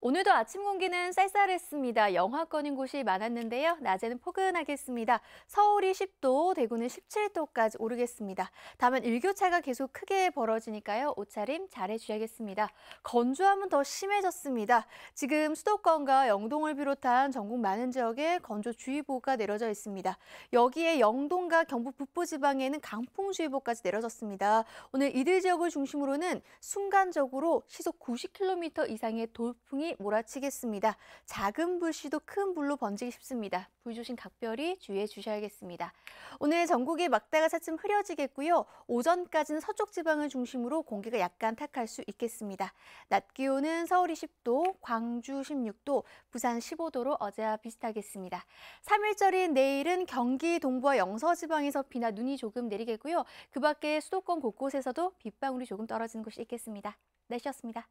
오늘도 아침 공기는 쌀쌀했습니다. 영하권인 곳이 많았는데요. 낮에는 포근하겠습니다. 서울이 10도, 대구는 17도까지 오르겠습니다. 다만 일교차가 계속 크게 벌어지니까요. 옷차림 잘해주셔야겠습니다. 건조함은 더 심해졌습니다. 지금 수도권과 영동을 비롯한 전국 많은 지역에 건조주의보가 내려져 있습니다. 여기에 영동과 경북 북부지방에는 강풍주의보까지 내려졌습니다. 오늘 이들 지역을 중심으로는 순간적으로 시속 90km 이상의 돌풍이 몰아치겠습니다. 작은 불씨도 큰 불로 번지기 쉽습니다. 불조심 각별히 주의해 주셔야겠습니다. 오늘 전국이 막다가 차츰 흐려지겠고요. 오전까지는 서쪽 지방을 중심으로 공기가 약간 탁할 수 있겠습니다. 낮 기온은 서울이 10도, 광주 16도, 부산 15도로 어제와 비슷하겠습니다. 3일절인 내일은 경기 동부와 영서 지방에서 비나 눈이 조금 내리겠고요. 그 밖에 수도권 곳곳에서도 빗방울이 조금 떨어지는 곳이 있겠습니다. 날씨였습니다.